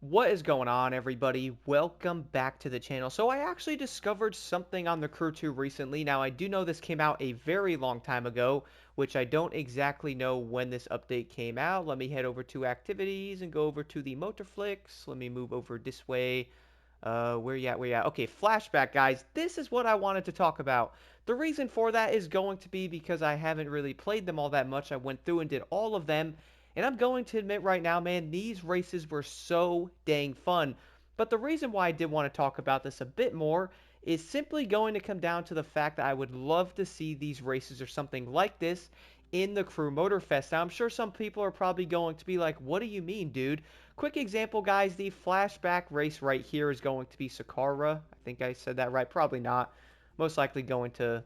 What is going on, everybody? Welcome back to the channel. So I actually discovered something on the Crew 2 recently. Now, I do know this came out a very long time ago, which I don't exactly know when this update came out. Let me head over to activities and go over to the Motorflix. Let me move over this way. Where you at? Where you at? Okay, Flashback, guys. This is what I wanted to talk about. The reason for that is going to be because I haven't really played them all that much. I went through and did all of them, and I'm going to admit right now, man, these races were so dang fun. But the reason why I did want to talk about this a bit more is simply going to come down to the fact that I would love to see these races or something like this in the Crew Motorfest. Now, I'm sure some people are probably going to be like, what do you mean, dude? Quick example, guys, the flashback race right here is going to be Sakara. I think I said that right. Probably not. Most likely going to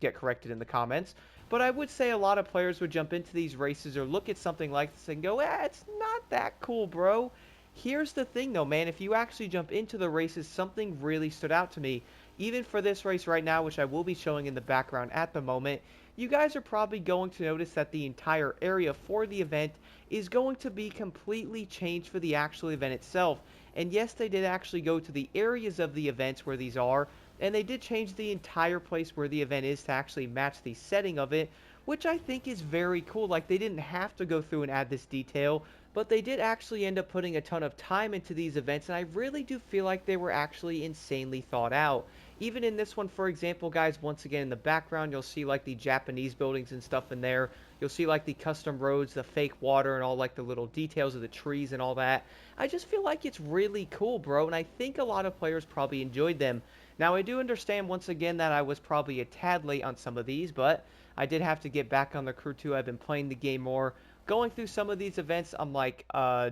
get corrected in the comments. But I would say a lot of players would jump into these races or look at something like this and go, it's not that cool, bro. Here's the thing, though, man. If you actually jump into the races, something really stood out to me. Even for this race right now, which I will be showing in the background at the moment, you guys are probably going to notice that the entire area for the event is going to be completely changed for the actual event itself. And yes, they did actually go to the areas of the events where these are, and they did change the entire place where the event is to actually match the setting of it, which I think is very cool. Like, they didn't have to go through and add this detail, but they did actually end up putting a ton of time into these events, and I really do feel like they were actually insanely thought out. Even in this one, for example, guys, once again in the background, you'll see like the Japanese buildings and stuff in there. You'll see like the custom roads, the fake water, and all like the little details of the trees and all that. I just feel like it's really cool, bro, and I think a lot of players probably enjoyed them. Now, I do understand once again that I was probably a tad late on some of these, but I did have to get back on the Crew 2. I've been playing the game more. Going through some of these events, I'm like,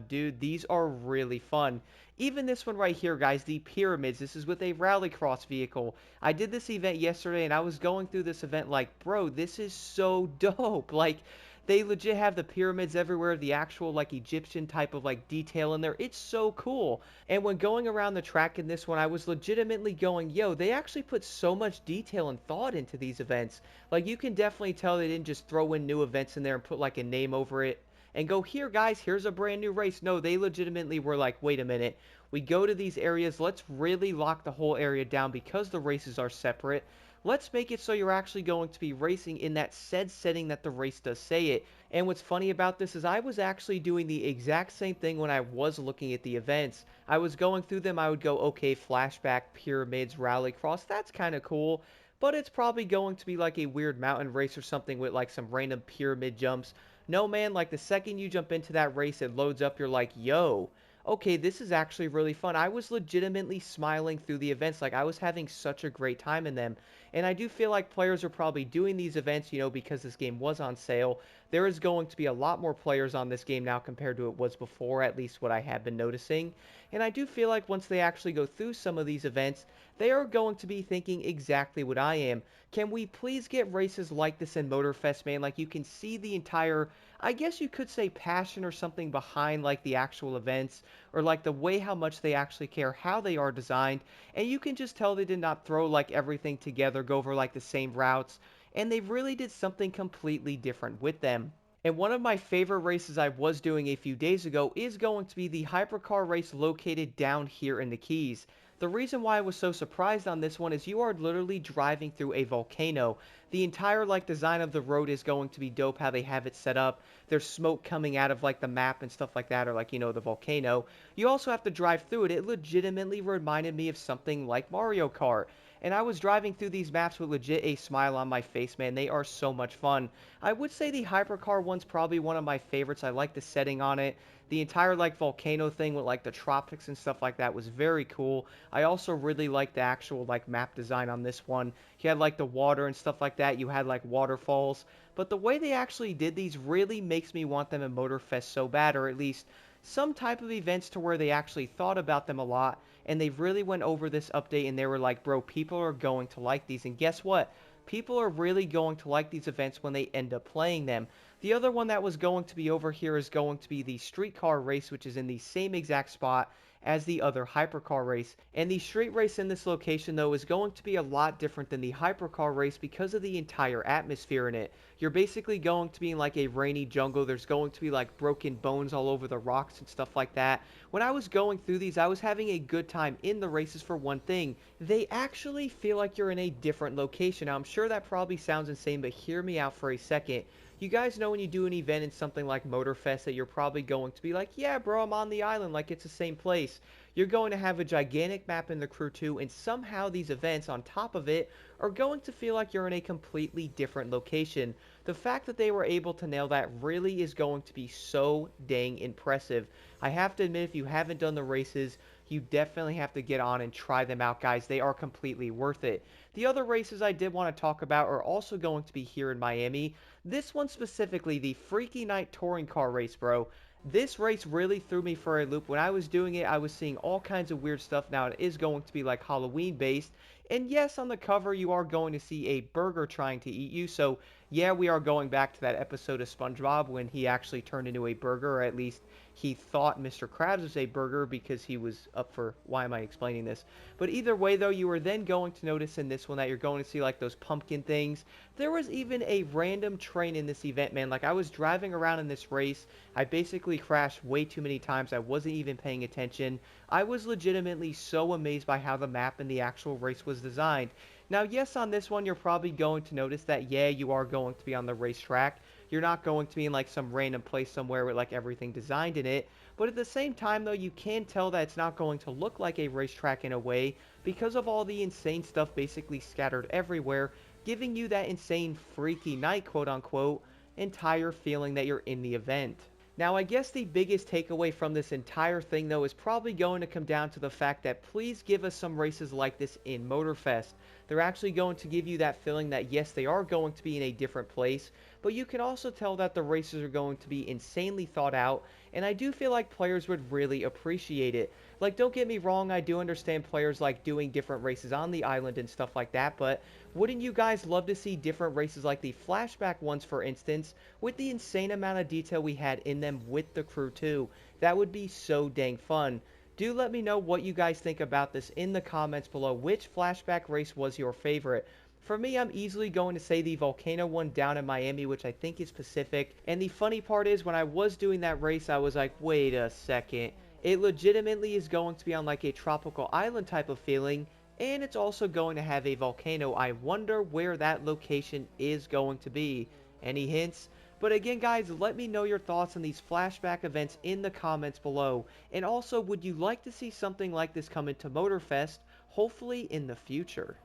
dude, these are really fun. Even this one right here, guys, the pyramids. This is with a rallycross vehicle. I did this event yesterday, and I was going through this event like, bro, this is so dope. Like, they legit have the pyramids everywhere, the actual, like, Egyptian type of, like, detail in there. It's so cool. And when going around the track in this one, I was legitimately going, yo, they actually put so much detail and thought into these events. Like, you can definitely tell they didn't just throw in new events in there and put, like, a name over it and go, here, guys, here's a brand new race. No, they legitimately were like, wait a minute. We go to these areas. Let's really lock the whole area down because the races are separate. Let's make it so you're actually going to be racing in that said setting that the race does say it. And what's funny about this is I was actually doing the exact same thing when I was looking at the events. I was going through them. I would go, okay, flashback, pyramids, rallycross. That's kind of cool. But it's probably going to be like a weird mountain race or something with like some random pyramid jumps. No, man, like the second you jump into that race, it loads up. You're like, yo, okay, this is actually really fun. I was legitimately smiling through the events. Like, I was having such a great time in them. And I do feel like players are probably doing these events, you know, because this game was on sale. There is going to be a lot more players on this game now compared to it was before, at least what I have been noticing. And I do feel like once they actually go through some of these events, they are going to be thinking exactly what I am. Can we please get races like this in Motorfest, man? Like, you can see the entire, I guess you could say, passion or something behind, like, the actual events, or, like, the way how much they actually care, how they are designed, and you can just tell they did not throw, like, everything together, go over, like, the same routes, and they really did something completely different with them. And one of my favorite races I was doing a few days ago is going to be the hypercar race located down here in the Keys. The reason why I was so surprised on this one is you are literally driving through a volcano. The entire like design of the road is going to be dope how they have it set up. There's smoke coming out of like the map and stuff like that, or like, you know, the volcano. You also have to drive through it. It legitimately reminded me of something like Mario Kart. And I was driving through these maps with legit a smile on my face, man. They are so much fun. I would say the hypercar one's probably one of my favorites. I like the setting on it. The entire like volcano thing with like the tropics and stuff like that was very cool. I also really like the actual like map design on this one. You had like the water and stuff like that. You had like waterfalls. But the way they actually did these really makes me want them in Motorfest so bad, or at least some type of events to where they actually thought about them a lot and they really went over this update and they were like, bro, people are going to like these. And guess what? People are really going to like these events when they end up playing them. The other one that was going to be over here is going to be the streetcar race, which is in the same exact spot. as the other hypercar race. And the street race in this location though is going to be a lot different than the hypercar race because of the entire atmosphere in it. You're basically going to be in like a rainy jungle. There's going to be like broken bones all over the rocks and stuff like that. When I was going through these, I was having a good time in the races for one thing. They actually feel like you're in a different location. Now, I'm sure that probably sounds insane, but hear me out for a second. You guys know when you do an event in something like Motorfest that you're probably going to be like, yeah, bro, I'm on the island, like it's the same place. You're going to have a gigantic map in the Crew 2, and somehow these events on top of it are going to feel like you're in a completely different location. The fact that they were able to nail that really is going to be so dang impressive. I have to admit, if you haven't done the races, you definitely have to get on and try them out, guys. They are completely worth it. The other races I did want to talk about are also going to be here in Miami. This one specifically, the Freaky Night Touring Car Race, bro. This race really threw me for a loop. When I was doing it, I was seeing all kinds of weird stuff. Now, it is going to be like Halloween based. And yes, on the cover, you are going to see a burger trying to eat you. So, yeah, we are going back to that episode of SpongeBob when he actually turned into a burger, or at least he thought Mr. Krabs was a burger because he was up for, why am I explaining this? But either way, though, you are then going to notice in this one that you're going to see like those pumpkin things. There was even a random train in this event, man. Like, I was driving around in this race. I basically crashed way too many times. I wasn't even paying attention. I was legitimately so amazed by how the map and the actual race was designed. Now, yes, on this one, you're probably going to notice that, yeah, you are going to be on the racetrack. You're not going to be in, like, some random place somewhere with, like, everything designed in it. But at the same time, though, you can tell that it's not going to look like a racetrack in a way because of all the insane stuff basically scattered everywhere, giving you that insane freaky night, quote-unquote, entire feeling that you're in the event. Now, I guess the biggest takeaway from this entire thing, though, is probably going to come down to the fact that please give us some races like this in Motorfest. They're actually going to give you that feeling that, yes, they are going to be in a different place, but you can also tell that the races are going to be insanely thought out, and I do feel like players would really appreciate it. Like, don't get me wrong, I do understand players like doing different races on the island and stuff like that, but wouldn't you guys love to see different races like the Flashback ones, for instance, with the insane amount of detail we had in them with the Crew 2? That would be so dang fun. Do let me know what you guys think about this in the comments below. Which Flashback race was your favorite? For me, I'm easily going to say the volcano one down in Miami, which I think is Pacific. And the funny part is, when I was doing that race, I was like, wait a second. It legitimately is going to be on like a tropical island type of feeling, and it's also going to have a volcano. I wonder where that location is going to be. Any hints? But again, guys, let me know your thoughts on these flashback events in the comments below. And also, would you like to see something like this come into Motorfest, hopefully in the future?